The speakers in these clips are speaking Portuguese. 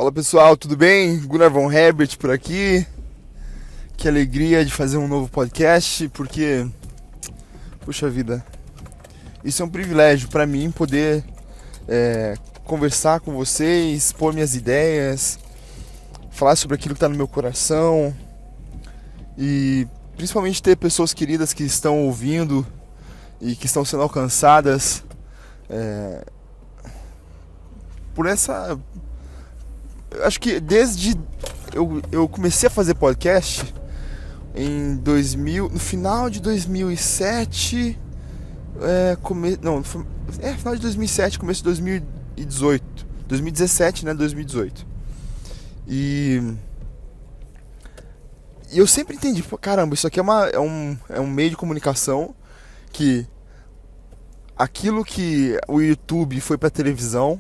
Fala pessoal, tudo bem? Gunnar von Herbert por aqui. Que alegria de fazer um novo podcast, porque, puxa vida, isso é um privilégio para mim poder conversar com vocês, expor minhas ideias, falar sobre aquilo que está no meu coração e principalmente ter pessoas queridas que estão ouvindo e que estão sendo alcançadas por essa... Acho que desde eu comecei a fazer podcast em 2000, no final de 2007, final de 2007, começo de 2018, 2017, né, 2018. E eu sempre entendi, caramba, isso aqui é um meio de comunicação que aquilo que o YouTube foi para televisão,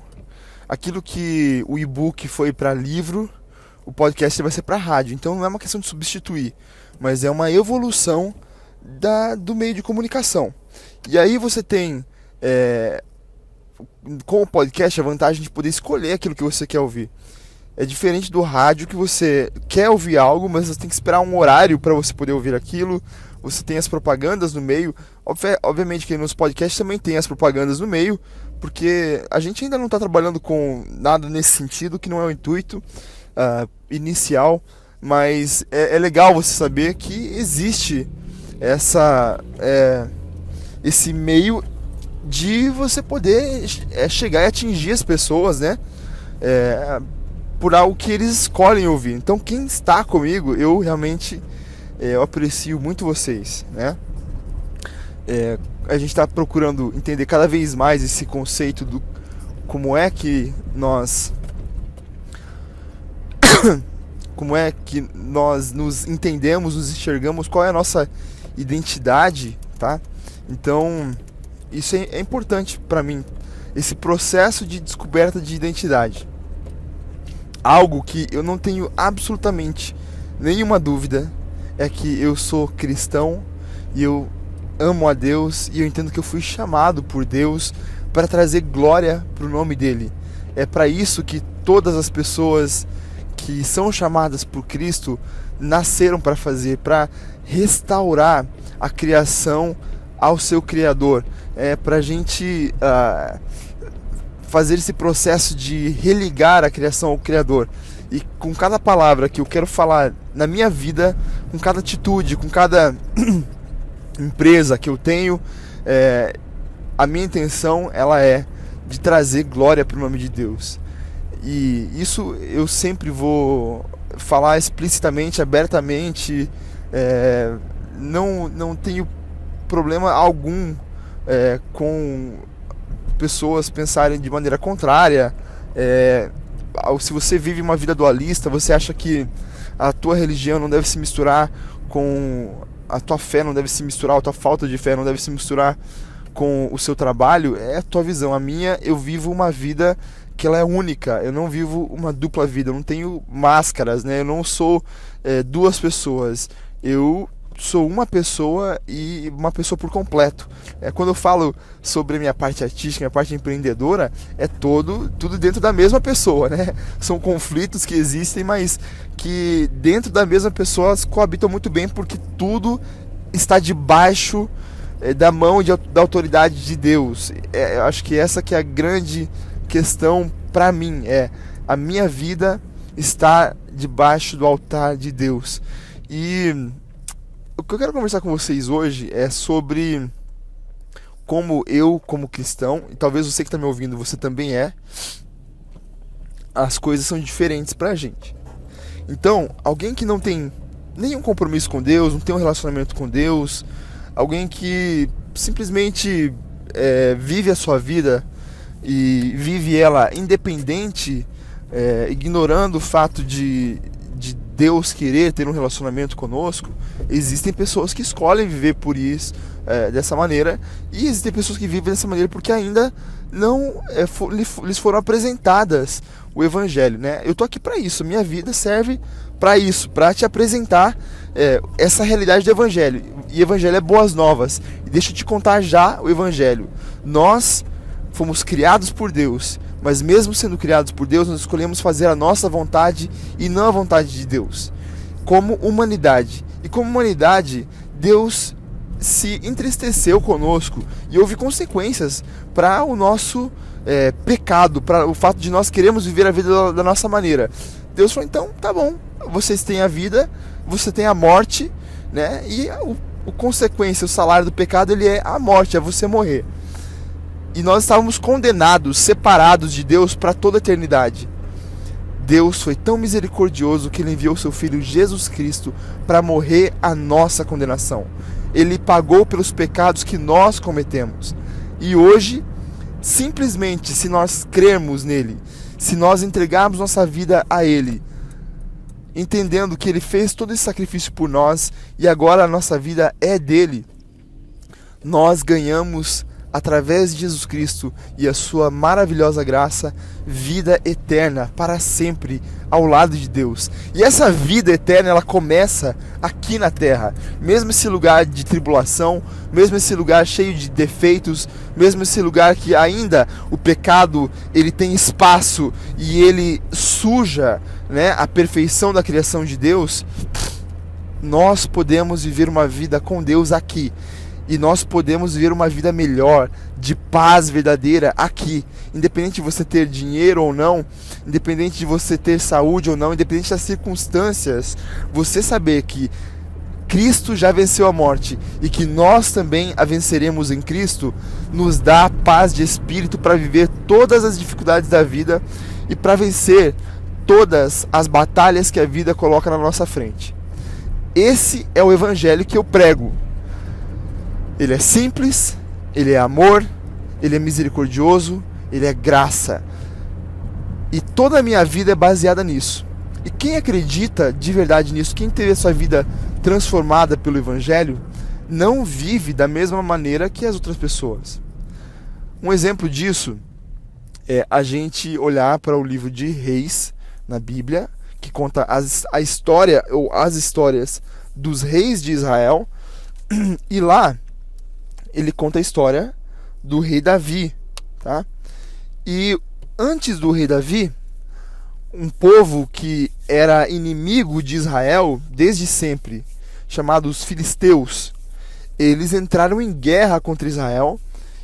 aquilo que o e-book foi para livro, o podcast vai ser para rádio. Então não é uma questão de substituir, mas é uma evolução do meio de comunicação. E aí você tem, com o podcast, a vantagem de poder escolher aquilo que você quer ouvir. É diferente do rádio, que você quer ouvir algo, mas você tem que esperar um horário para você poder ouvir aquilo. Você tem as propagandas no meio. Obviamente que nos podcasts também tem as propagandas no meio, porque a gente ainda não está trabalhando com nada nesse sentido, que não é o intuito inicial, mas é legal você saber que existe esse meio de você poder chegar e atingir as pessoas, né? Por algo que eles escolhem ouvir. Então quem está comigo, eu realmente eu aprecio muito vocês, né? A gente está procurando entender cada vez mais esse conceito do como é que nós nos entendemos, nos enxergamos, qual é a nossa identidade, tá? Então isso é importante para mim, esse processo de descoberta de identidade. Algo que eu não tenho absolutamente nenhuma dúvida é que eu sou cristão e eu amo a Deus e eu entendo que eu fui chamado por Deus para trazer glória para o nome dele. É para isso que todas as pessoas que são chamadas por Cristo nasceram para fazer, para restaurar a criação ao seu Criador. É para a gente fazer esse processo de religar a criação ao Criador. E com cada palavra que eu quero falar na minha vida, com cada atitude, com cada empresa que eu tenho, a minha intenção ela é de trazer glória para o nome de Deus. E isso eu sempre vou falar explicitamente, abertamente. Não tenho problema algum com pessoas pensarem de maneira contrária. Se você vive uma vida dualista, você acha que a tua religião não deve se misturar com a tua fé, não deve se misturar, a tua falta de fé não deve se misturar com o seu trabalho, é a tua visão. A minha, eu vivo uma vida que ela é única, eu não vivo uma dupla vida, eu não tenho máscaras, né? Eu não sou duas pessoas, eu sou uma pessoa e uma pessoa por completo. Quando eu falo sobre a minha parte artística, minha parte empreendedora, é tudo dentro da mesma pessoa, né? São conflitos que existem, mas que dentro da mesma pessoa elas coabitam muito bem, porque tudo está debaixo da mão da autoridade de Deus. Eu acho que essa que é a grande questão para mim, a minha vida está debaixo do altar de Deus. E o que eu quero conversar com vocês hoje é sobre como eu, como cristão, e talvez você que está me ouvindo, você também as coisas são diferentes pra gente. Então, alguém que não tem nenhum compromisso com Deus, não tem um relacionamento com Deus, alguém que simplesmente vive a sua vida e vive ela independente, ignorando o fato de Deus querer ter um relacionamento conosco. Existem pessoas que escolhem viver por isso, dessa maneira, e existem pessoas que vivem dessa maneira porque ainda não lhes foram apresentadas o Evangelho, né? Eu tô aqui para isso, minha vida serve para isso, para te apresentar essa realidade do Evangelho. E Evangelho é boas novas. E deixa eu te contar já o Evangelho. Nós fomos criados por Deus Mas mesmo sendo criados por Deus, nós escolhemos fazer a nossa vontade e não a vontade de Deus, como humanidade. E como humanidade, Deus se entristeceu conosco e houve consequências para o nosso pecado, para o fato de nós queremos viver a vida da nossa maneira. Deus falou, então tá bom, vocês têm a vida, você tem a morte, né? E a consequência, o salário do pecado, ele é a morte, é você morrer. E nós estávamos condenados, separados de Deus para toda a eternidade. Deus foi tão misericordioso que Ele enviou seu Filho Jesus Cristo para morrer a nossa condenação. Ele pagou pelos pecados que nós cometemos. E hoje, simplesmente, se nós crermos nele, se nós entregarmos nossa vida a Ele, entendendo que Ele fez todo esse sacrifício por nós e agora a nossa vida é dele, nós ganhamos, através de Jesus Cristo e a sua maravilhosa graça, vida eterna para sempre ao lado de Deus. E essa vida eterna, ela começa aqui na terra. Mesmo esse lugar de tribulação, mesmo esse lugar cheio de defeitos, mesmo esse lugar que ainda o pecado ele tem espaço e ele suja, né, a perfeição da criação de Deus, nós podemos viver uma vida com Deus aqui. E nós podemos viver uma vida melhor, de paz verdadeira aqui. Independente de você ter dinheiro ou não, independente de você ter saúde ou não, independente das circunstâncias, você saber que Cristo já venceu a morte e que nós também a venceremos em Cristo, nos dá paz de espírito para viver todas as dificuldades da vida e para vencer todas as batalhas que a vida coloca na nossa frente. Esse é o evangelho que eu prego. Ele é simples, ele é amor, ele é misericordioso, ele é graça. E toda a minha vida é baseada nisso. E quem acredita de verdade nisso, quem teve a sua vida transformada pelo Evangelho, não vive da mesma maneira que as outras pessoas. Um exemplo disso é a gente olhar para o livro de Reis na Bíblia, que conta a história ou as histórias dos reis de Israel, e lá ele conta a história do rei Davi, tá? E antes do rei Davi, um povo que era inimigo de Israel desde sempre, chamados filisteus, eles entraram em guerra contra Israel.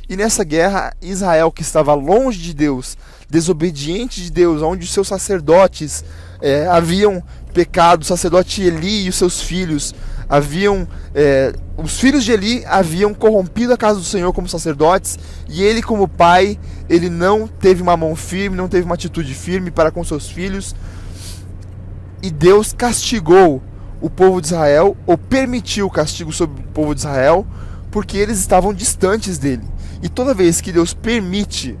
E nessa guerra, Israel, que estava longe de Deus, desobediente de Deus, onde os seus sacerdotes haviam pecado, o sacerdote Eli e os seus filhos os filhos de Eli haviam corrompido a casa do Senhor como sacerdotes, e ele, como pai, ele não teve uma mão firme, não teve uma atitude firme para com seus filhos, e Deus castigou o povo de Israel, ou permitiu o castigo sobre o povo de Israel, porque eles estavam distantes dele. E toda vez que Deus permite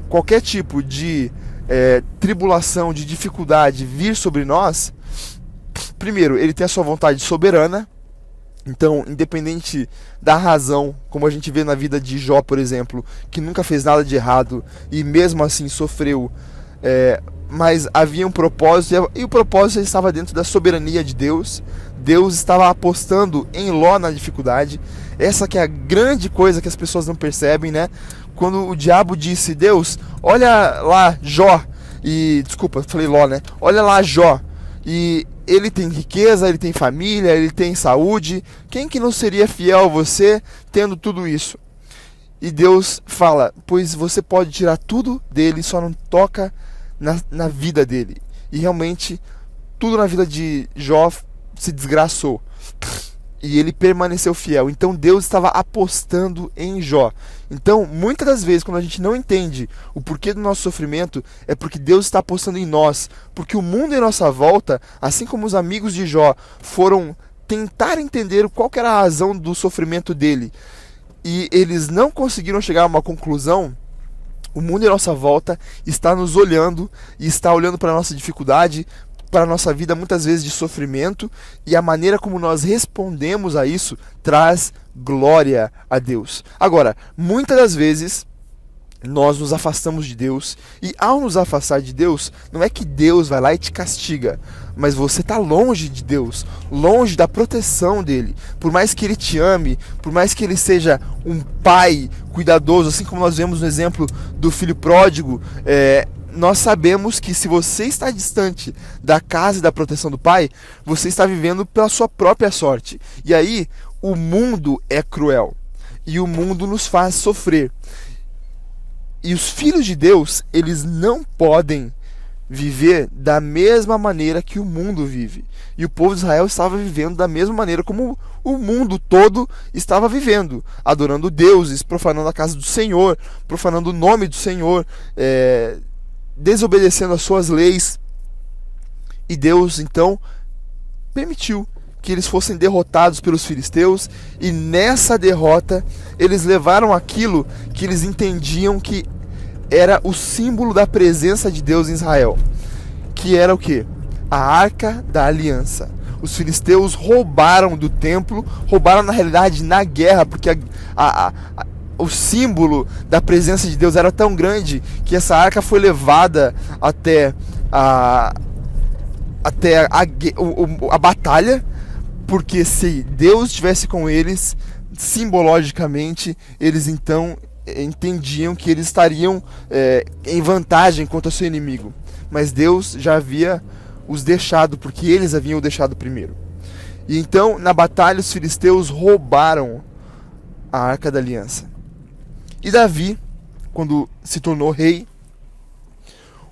qualquer tipo de tribulação, de dificuldade vir sobre nós, primeiro, ele tem a sua vontade soberana. Então, independente da razão, como a gente vê na vida de Jó, por exemplo, que nunca fez nada de errado e mesmo assim sofreu, mas havia um propósito, e o propósito estava dentro da soberania de Deus. Deus estava apostando em Ló na dificuldade. Essa que é a grande coisa que as pessoas não percebem, né? Quando o diabo disse, Deus, olha lá Jó, desculpa, falei Ló, né? Olha lá Jó, e ele tem riqueza, ele tem família, ele tem saúde, quem que não seria fiel a você tendo tudo isso? E Deus fala, pois você pode tirar tudo dele, só não toca na vida dele. E realmente, tudo na vida de Jó se desgraçou. E ele permaneceu fiel. Então Deus estava apostando em Jó. Então, muitas das vezes, quando a gente não entende o porquê do nosso sofrimento, é porque Deus está apostando em nós. Porque o mundo em nossa volta, assim como os amigos de Jó foram tentar entender qual que era a razão do sofrimento dele, e eles não conseguiram chegar a uma conclusão, o mundo em nossa volta está nos olhando e está olhando para a nossa dificuldade, para a nossa vida muitas vezes de sofrimento, e a maneira como nós respondemos a isso traz glória a Deus. Agora, muitas das vezes nós nos afastamos de Deus, e ao nos afastar de Deus, não é que Deus vai lá e te castiga, mas você está longe de Deus, longe da proteção dele. Por mais que ele te ame, por mais que ele seja um pai cuidadoso, assim como nós vemos no exemplo do filho pródigo, nós sabemos que se você está distante da casa e da proteção do pai, você está vivendo pela sua própria sorte. E aí, o mundo é cruel, e o mundo nos faz sofrer. E os filhos de Deus, eles não podem viver da mesma maneira que o mundo vive. E o povo de Israel estava vivendo da mesma maneira como o mundo todo estava vivendo, adorando deuses, profanando a casa do Senhor, profanando o nome do Senhor, desobedecendo as suas leis. E Deus, então, permitiu que eles fossem derrotados pelos filisteus, e nessa derrota eles levaram aquilo que eles entendiam que era o símbolo da presença de Deus em Israel, que era o quê? A Arca da Aliança. Os filisteus roubaram do templo, roubaram na realidade na guerra, porque o símbolo da presença de Deus era tão grande que essa arca foi levada até a batalha, porque se Deus estivesse com eles, simbologicamente, eles então entendiam que eles estariam em vantagem contra o seu inimigo. Mas Deus já havia os deixado, porque eles haviam o deixado primeiro. E então, na batalha, os filisteus roubaram a Arca da Aliança. E Davi, quando se tornou rei,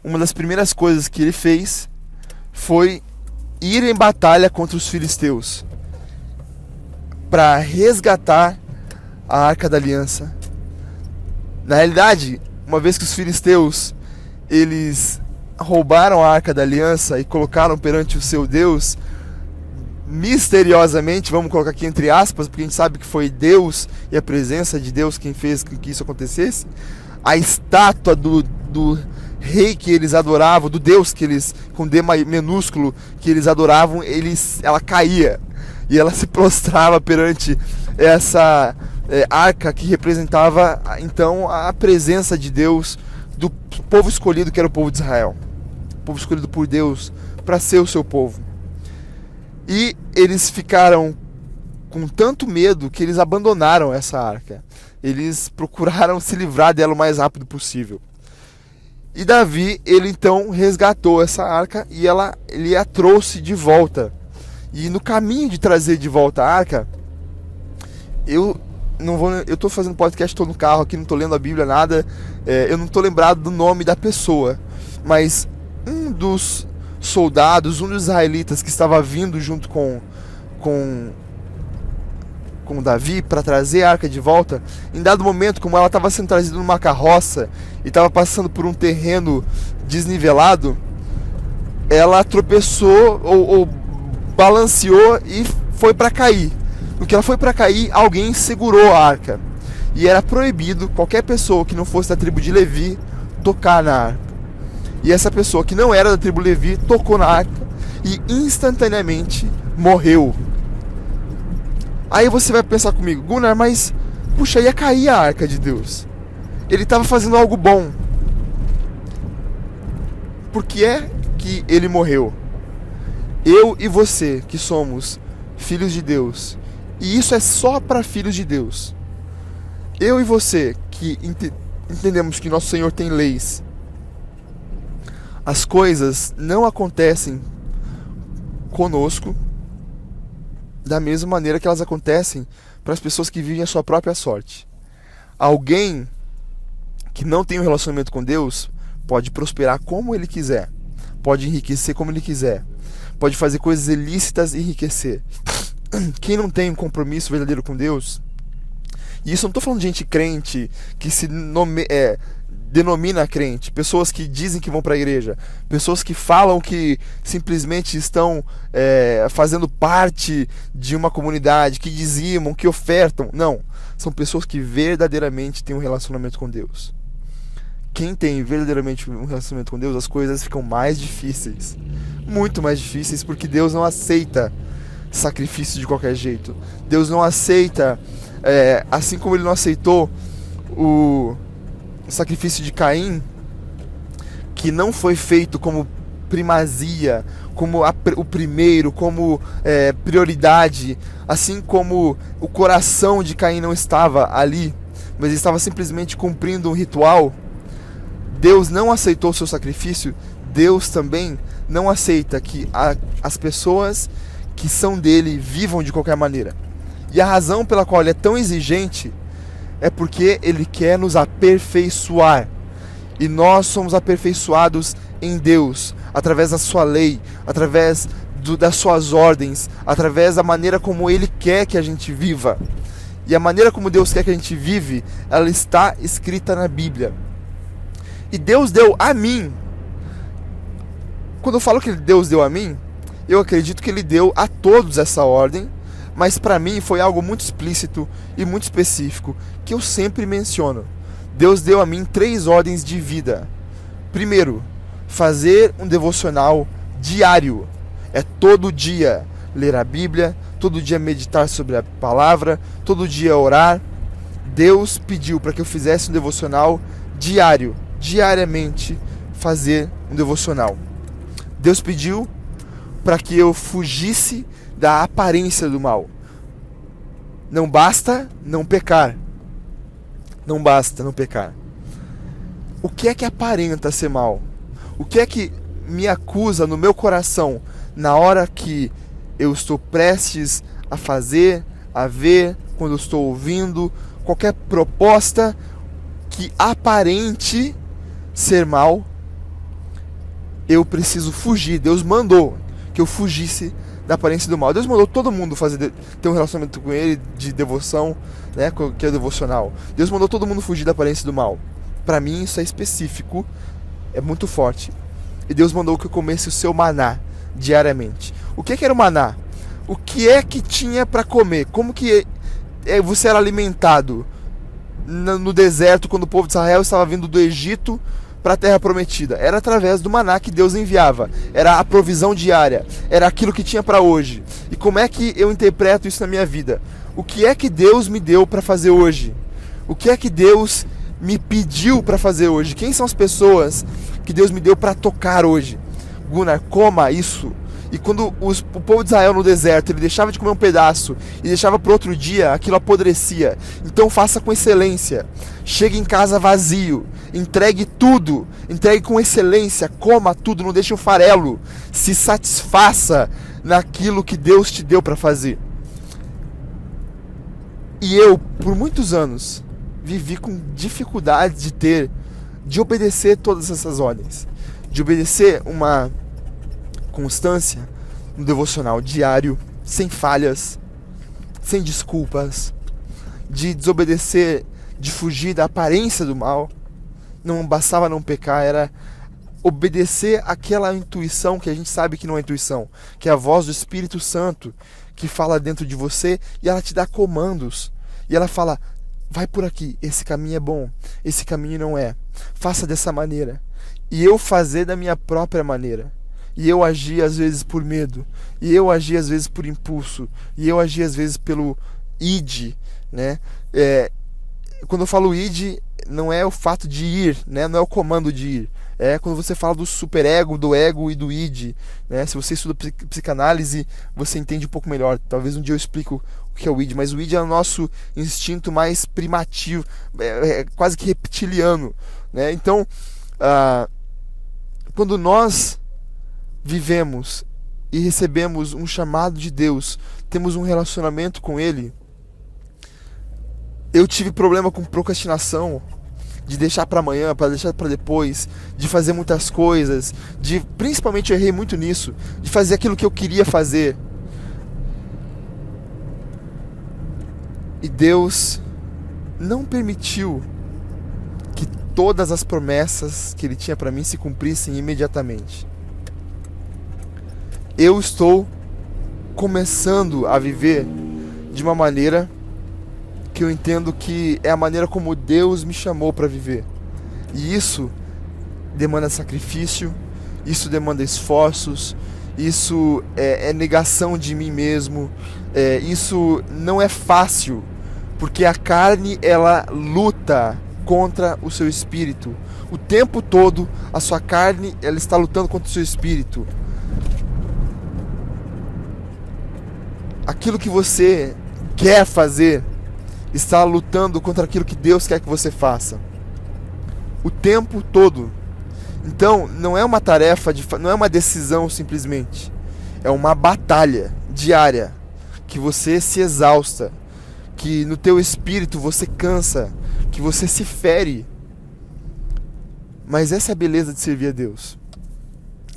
uma das primeiras coisas que ele fez foi ir em batalha contra os filisteus para resgatar a Arca da Aliança. Na realidade, uma vez que os filisteus eles roubaram a Arca da Aliança e colocaram perante o seu Deus, misteriosamente, vamos colocar aqui entre aspas, porque a gente sabe que foi Deus e a presença de Deus quem fez com que isso acontecesse, a estátua do rei que eles adoravam, do Deus que eles, com D minúsculo, que eles adoravam, ela caía e ela se prostrava perante essa arca que representava então a presença de Deus, do povo escolhido, que era o povo de Israel, o povo escolhido por Deus para ser o seu povo. E eles ficaram com tanto medo que eles abandonaram essa arca. Eles procuraram se livrar dela o mais rápido possível. E Davi, ele então resgatou essa arca e ele a trouxe de volta. E no caminho de trazer de volta a arca, eu estou fazendo podcast, estou no carro aqui, não estou lendo a Bíblia, nada. Eu não estou lembrado do nome da pessoa, mas um dos soldados, um dos israelitas que estava vindo junto com Davi para trazer a arca de volta, em dado momento, como ela estava sendo trazida numa carroça e estava passando por um terreno desnivelado, ela tropeçou ou balanceou e foi para cair. No que ela foi para cair, alguém segurou a arca. E era proibido qualquer pessoa que não fosse da tribo de Levi tocar na arca. E essa pessoa que não era da tribo de Levi tocou na arca e instantaneamente morreu. Aí você vai pensar comigo, Gunnar, mas puxa, ia cair a arca de Deus. Ele estava fazendo algo bom. Por que é que ele morreu? Eu e você, que somos filhos de Deus, e isso é só para filhos de Deus. Eu e você, que entendemos que nosso Senhor tem leis, as coisas não acontecem conosco da mesma maneira que elas acontecem para as pessoas que vivem a sua própria sorte. Alguém que não tem um relacionamento com Deus pode prosperar como ele quiser, pode enriquecer como ele quiser, pode fazer coisas ilícitas e enriquecer. Quem não tem um compromisso verdadeiro com Deus, e isso eu não estou falando de gente crente que se denomina crente, pessoas que dizem que vão para a igreja, pessoas que falam que simplesmente estão fazendo parte de uma comunidade, que dizimam, que ofertam. Não, são pessoas que verdadeiramente têm um relacionamento com Deus. Quem tem verdadeiramente um relacionamento com Deus, as coisas ficam mais difíceis, muito mais difíceis, porque Deus não aceita sacrifício de qualquer jeito. Deus não aceita, assim como ele não aceitou o sacrifício de Caim, que não foi feito como primazia, como o primeiro, como prioridade, assim como o coração de Caim não estava ali, mas estava simplesmente cumprindo um ritual, Deus não aceitou o seu sacrifício. Deus também não aceita que as pessoas que são dele vivam de qualquer maneira. E a razão pela qual ele é tão exigente é porque ele quer nos aperfeiçoar. E nós somos aperfeiçoados em Deus, através da sua lei, através das suas ordens, através da maneira como ele quer que a gente viva. E a maneira como Deus quer que a gente vive, ela está escrita na Bíblia. E Deus deu a mim. Quando eu falo que Deus deu a mim, eu acredito que ele deu a todos essa ordem, mas para mim foi algo muito explícito e muito específico, que eu sempre menciono. Deus deu a mim 3 ordens de vida. Primeiro, fazer um devocional diário. É todo dia ler a Bíblia, todo dia meditar sobre a palavra, todo dia orar. Deus pediu para que eu fizesse um devocional diário, diariamente fazer um devocional. Deus pediu para que eu fugisse da aparência do mal. Não basta não pecar. Não basta não pecar. O que é que aparenta ser mal? O que é que me acusa no meu coração na hora que eu estou prestes a fazer, a ver, quando eu estou ouvindo qualquer proposta que aparente ser mal? Eu preciso fugir. Deus mandou que eu fugisse da aparência do mal. Deus mandou todo mundo ter um relacionamento com ele de devoção, né, que é devocional. Deus mandou todo mundo fugir da aparência do mal. Para mim isso é específico, é muito forte. E Deus mandou que eu comesse o seu maná diariamente. O que era o maná? O que é que tinha para comer? Como que você era alimentado no deserto quando o povo de Israel estava vindo do Egito para a terra prometida? Era através do maná que Deus enviava. Era a provisão diária. Era aquilo que tinha para hoje. E como é que eu interpreto isso na minha vida? O que é que Deus me deu para fazer hoje? O que é que Deus me pediu para fazer hoje? Quem são as pessoas que Deus me deu para tocar hoje? Gunnar, coma isso. E quando o povo de Israel no deserto, ele deixava de comer um pedaço e deixava para outro dia, aquilo apodrecia. Então faça com excelência. Chegue em casa vazio. Entregue tudo. Entregue com excelência. Coma tudo. Não deixe um farelo. Se satisfaça naquilo que Deus te deu para fazer. E eu, por muitos anos, vivi com dificuldade de obedecer todas essas ordens. De obedecer uma constância, um devocional diário, sem falhas, sem desculpas, de desobedecer, de fugir da aparência do mal. Não bastava não pecar, era obedecer aquela intuição que a gente sabe que não é intuição, que é a voz do Espírito Santo que fala dentro de você e ela te dá comandos. E ela fala, vai por aqui, esse caminho é bom, esse caminho não é. Faça dessa maneira. E eu fazer da minha própria maneira. E eu agir às vezes por medo. E eu agir às vezes por impulso. E eu agir às vezes pelo id, né? Quando eu falo id, não é o fato de ir, né? Não é o comando de ir. É quando você fala do superego, do ego e do id, né? Se você estuda psicanálise, você entende um pouco melhor. Talvez um dia eu explique o que é o id, mas o id é o nosso instinto mais primativo, quase que reptiliano, né? Então, quando nós vivemos e recebemos um chamado de Deus, temos um relacionamento com Ele. Eu tive problema com procrastinação, de deixar para amanhã, para deixar para depois, de fazer muitas coisas, principalmente eu errei muito nisso, de fazer aquilo que eu queria fazer. E Deus não permitiu que todas as promessas que Ele tinha para mim se cumprissem imediatamente. Eu estou começando a viver de uma maneira que eu entendo que é a maneira como Deus me chamou para viver. E isso demanda sacrifício, isso demanda esforços, isso é negação de mim mesmo, isso não é fácil, porque a carne ela luta contra o seu espírito. O tempo todo a sua carne, ela está lutando contra o seu espírito. Aquilo que você quer fazer está lutando contra aquilo que Deus quer que você faça. O tempo todo. Então, não é uma tarefa, não é uma decisão simplesmente. É uma batalha diária, que você se exausta, que no teu espírito você cansa, que você se fere. Mas essa é a beleza de servir a Deus.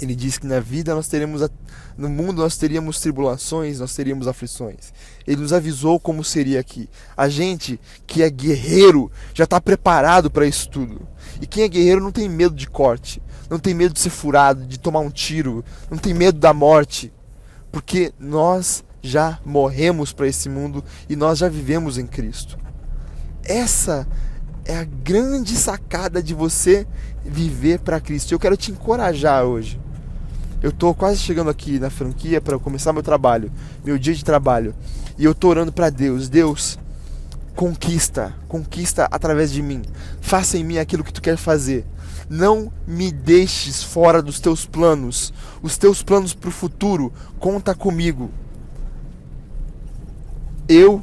Ele diz que na vida no mundo nós teríamos tribulações, nós teríamos aflições. Ele nos avisou como seria aqui. A gente que é guerreiro já está preparado para isso tudo. E quem é guerreiro não tem medo de corte, não tem medo de ser furado, de tomar um tiro, não tem medo da morte. Porque nós já morremos para esse mundo e nós já vivemos em Cristo. Essa é a grande sacada de você viver para Cristo. Eu quero te encorajar hoje. Eu estou quase chegando aqui na franquia para começar meu trabalho, meu dia de trabalho. E eu estou orando para Deus. Deus, conquista através de mim. Faça em mim aquilo que tu quer fazer. Não me deixes fora dos teus planos. Os teus planos para o futuro, conta comigo. Eu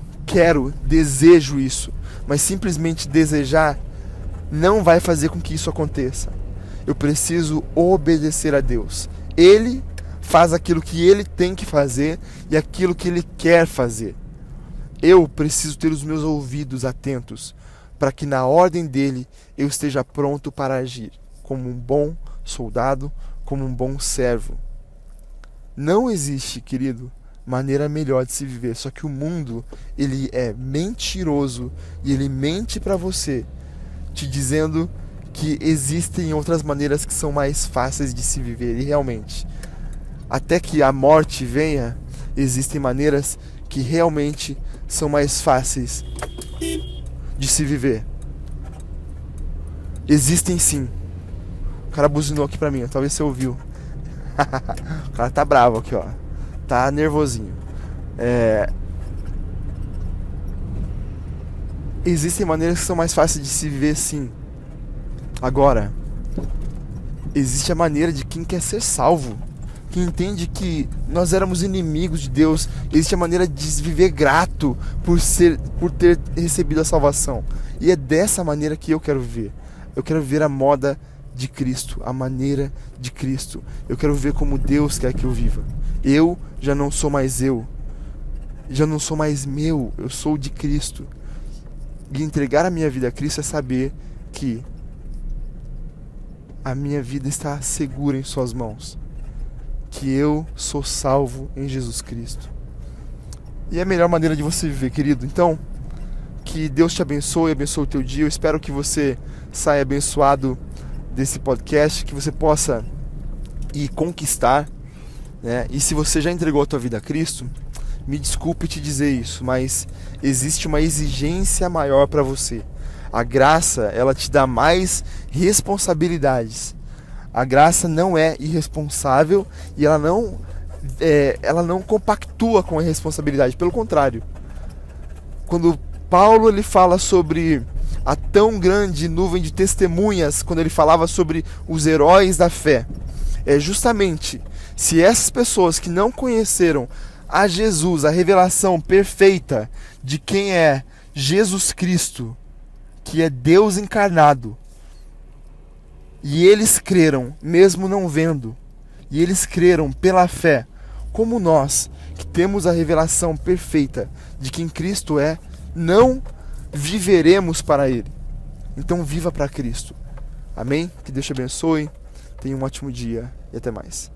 desejo isso. Mas simplesmente desejar não vai fazer com que isso aconteça. Eu preciso obedecer a Deus. Ele faz aquilo que Ele tem que fazer e aquilo que Ele quer fazer. Eu preciso ter os meus ouvidos atentos para que na ordem dEle eu esteja pronto para agir como um bom soldado, como um bom servo. Não existe, querido, maneira melhor de se viver. Só que o mundo, ele é mentiroso e ele mente para você, te dizendo que existem outras maneiras que são mais fáceis de se viver. E realmente, até que a morte venha, existem maneiras que realmente são mais fáceis de se viver. Existem sim. O cara buzinou aqui pra mim, talvez você ouviu. O cara tá bravo aqui, ó. Tá nervosinho. Existem maneiras que são mais fáceis de se viver, sim. Agora, existe a maneira de quem quer ser salvo, que entende que nós éramos inimigos de Deus. Existe a maneira de viver grato por ter recebido a salvação. E é dessa maneira que eu quero viver. Eu quero viver a moda de Cristo, a maneira de Cristo. Eu quero viver como Deus quer que eu viva. Eu já não sou mais eu. Já não sou mais meu. Eu sou de Cristo. E entregar a minha vida a Cristo é saber que a minha vida está segura em suas mãos. Que eu sou salvo em Jesus Cristo. E é a melhor maneira de você viver, querido. Então, que Deus te abençoe, abençoe o teu dia. Eu espero que você saia abençoado desse podcast, que você possa ir conquistar, né? E se você já entregou a tua vida a Cristo, me desculpe te dizer isso, mas existe uma exigência maior para você. A graça, ela te dá mais responsabilidades. A graça não é irresponsável e ela não compactua com a responsabilidade. Pelo contrário, quando Paulo ele fala sobre a tão grande nuvem de testemunhas, quando ele falava sobre os heróis da fé, é justamente se essas pessoas que não conheceram a Jesus, a revelação perfeita de quem é Jesus Cristo, que é Deus encarnado, e eles creram, mesmo não vendo, e eles creram pela fé, como nós, que temos a revelação perfeita de quem Cristo é, não viveremos para Ele. Então viva para Cristo. Amém? Que Deus te abençoe, tenha um ótimo dia e até mais.